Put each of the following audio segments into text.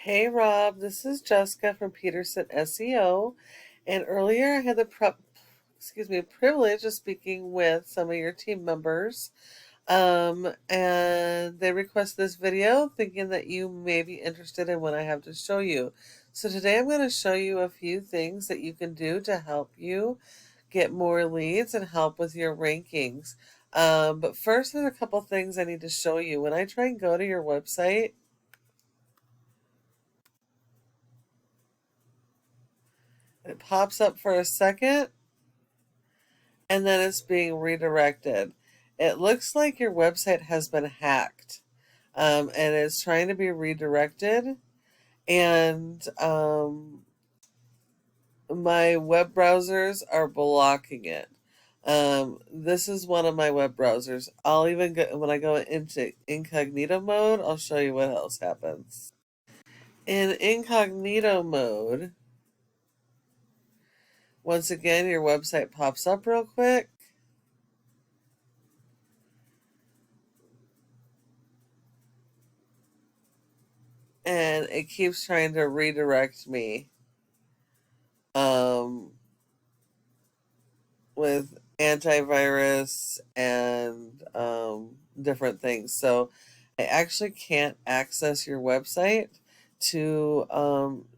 Hey Rob, this is Jessica from Peterson SEO, and earlier I had the privilege of speaking with some of your team members, and they requested this video thinking that you may be interested in what I have to show you. So today I'm going to show you a few things that you can do to help you get more leads and help with your rankings. But first, there's a couple things I need to show you. When I try and go to your website, it pops up for a second and then it's being redirected. It looks like your website has been hacked, and it's trying to be redirected. And my web browsers are blocking it. This is one of my web browsers. I'll even go when I go into incognito mode, I'll show you what else happens. In incognito mode, once again, your website pops up real quick. And it keeps trying to redirect me um, with antivirus and different things. So I actually can't access your website to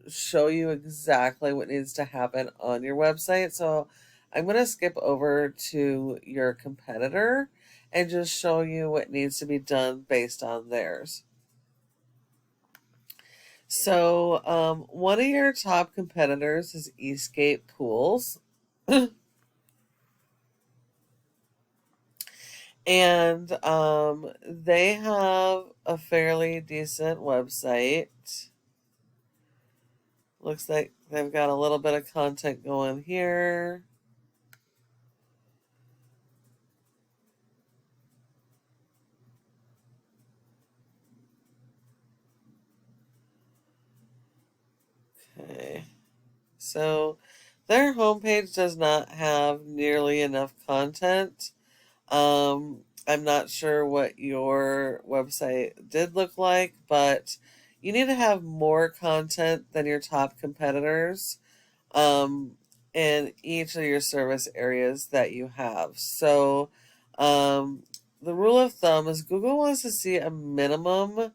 show you exactly what needs to happen on your website. So I'm going to skip over to your competitor and just show you what needs to be done based on theirs. So, one of your top competitors is Eastgate Pools, and they have a fairly decent website. Looks like they've got a little bit of content going here. Okay, so their homepage does not have nearly enough content. I'm not sure what your website did look like, but you need to have more content than your top competitors um, in each of your service areas that you have. So, the rule of thumb is Google wants to see a minimum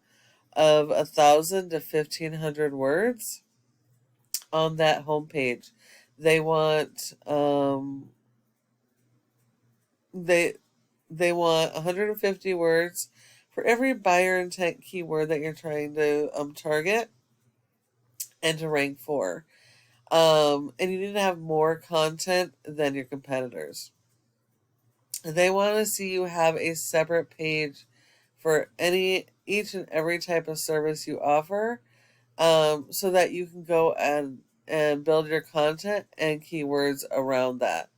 of 1,000 to 1,500 words on that homepage. They want they they want 150 words for every buyer intent keyword that you're trying to target and to rank for. And you need to have more content than your competitors. They want to see you have a separate page for each and every type of service you offer, so that you can go and build your content and keywords around that.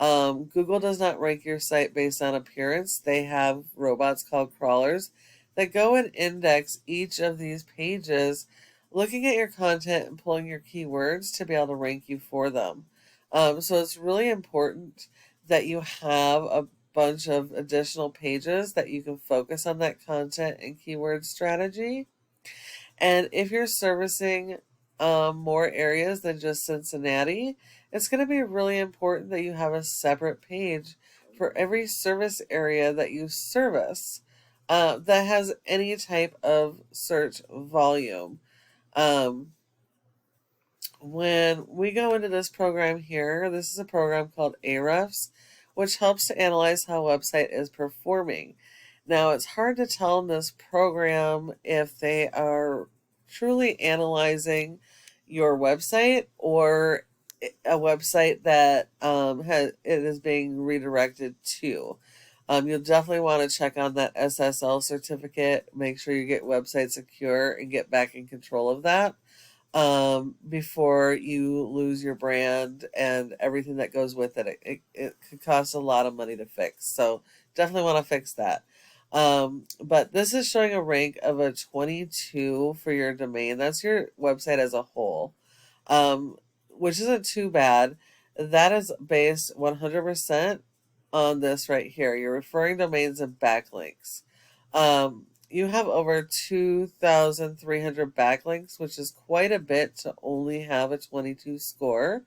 Google does not rank your site based on appearance. They have robots called crawlers that go and index each of these pages, looking at your content and pulling your keywords to be able to rank you for them. So it's really important that you have a bunch of additional pages that you can focus on that content and keyword strategy. And if you're servicing more areas than just Cincinnati, it's going to be really important that you have a separate page for every service area that you service that has any type of search volume. Um, when we go into this program here, this is a program called Arefs, which helps to analyze how a website is performing. Now, it's hard to tell in this program if they are truly analyzing your website or a website that it is being redirected to. You'll definitely want to check on that SSL certificate. Make sure you get website secure and get back in control of that before you lose your brand and everything that goes with it. It could cost a lot of money to fix. So definitely want to fix that. But this is showing a rank of a 22 for your domain. That's your website as a whole, which isn't too bad. That is based 100% on this right here. You're referring domains and backlinks. you have over 2,300 backlinks, which is quite a bit to only have a 22 score.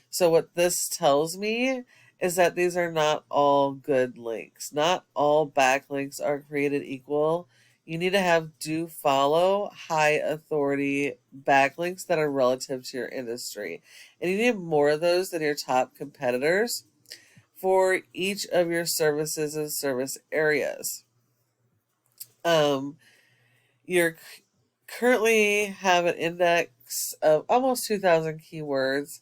So what this tells me is that these are not all good links. Not all backlinks are created equal. You need to have do follow high authority backlinks that are relative to your industry. And you need more of those than your top competitors for each of your services and service areas. You're currently have an index of almost 2,000 keywords,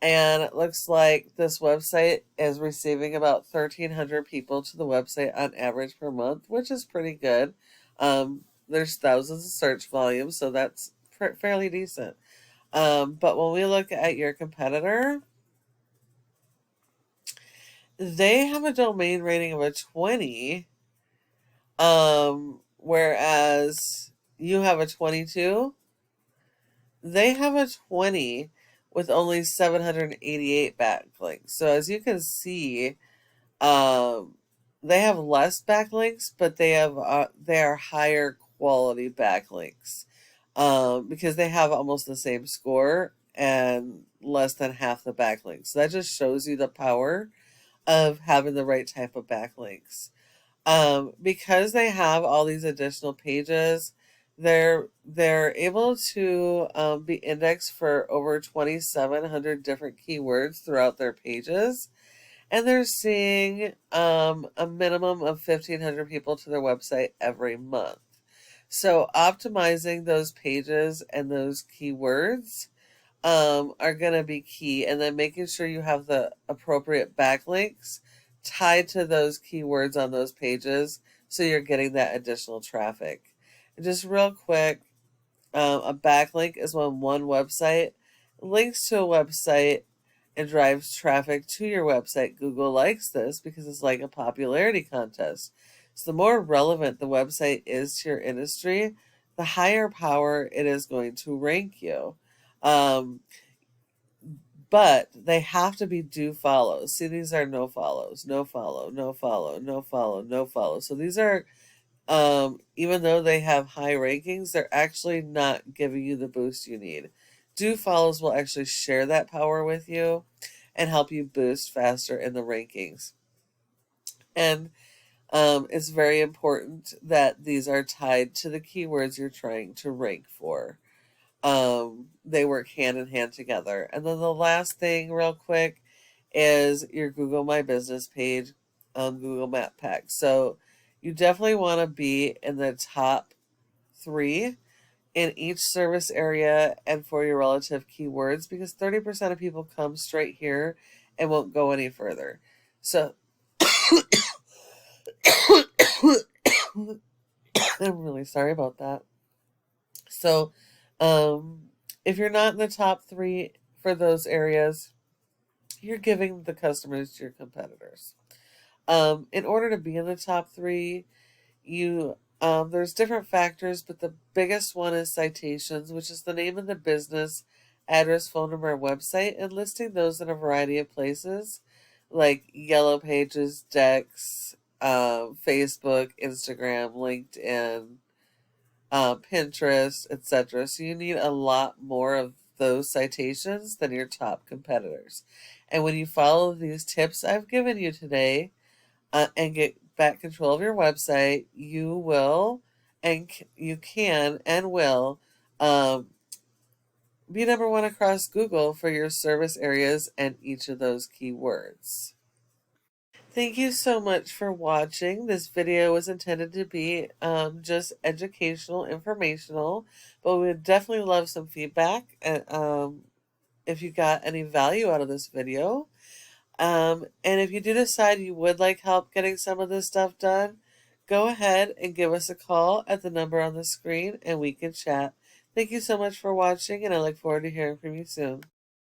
and it looks like this website is receiving about 1,300 people to the website on average per month, which is pretty good. There's thousands of search volume, so that's fairly decent. But when we look at your competitor, they have a domain rating of a 20, whereas you have a 22. They have a 20 with only 788 backlinks. So as you can see, um, they have less backlinks, but they are higher quality backlinks, because they have almost the same score and less than half the backlinks. So that just shows you the power of having the right type of backlinks. Because they have all these additional pages, they're able to be indexed for over 2,700 different keywords throughout their pages, and they're seeing a minimum of 1,500 people to their website every month. So optimizing those pages and those keywords are going to be key, and then making sure you have the appropriate backlinks tied to those keywords on those pages so you're getting that additional traffic. And just real quick, a backlink is when one website links to a website and drives traffic to your website. Google likes this because it's like a popularity contest. So the more relevant the website is to your industry, the higher power it is going to rank you. But they have to be do follows. See, these are no follows, no follow, no follow, no follow, no follow. So these are, even though they have high rankings, they're actually not giving you the boost you need. Do follows will actually share that power with you and help you boost faster in the rankings. And it's very important that these are tied to the keywords you're trying to rank for. They work hand in hand together. And then the last thing, real quick, is your Google My Business page on Google Map Pack. So you definitely want to be in the top 3 in each service area and for your relative keywords, because 30% of people come straight here and won't go any further. So I'm really sorry about that. So if you're not in the top 3 for those areas, you're giving the customers to your competitors. In order to be in the top 3, you there's different factors, but the biggest one is citations, which is the name of the business, address, phone number, and website, and listing those in a variety of places like Yellow Pages, Dex, Facebook, Instagram, LinkedIn, Pinterest, etc. So you need a lot more of those citations than your top competitors. And when you follow these tips I've given you today, and get back control of your website, you will, and you can and will, be number 1 across Google for your service areas and each of those keywords. Thank you so much for watching. This video was intended to be just educational, informational, but we would definitely love some feedback if you got any value out of this video. And if you do decide you would like help getting some of this stuff done, go ahead and give us a call at the number on the screen and we can chat. Thank you so much for watching, and I look forward to hearing from you soon.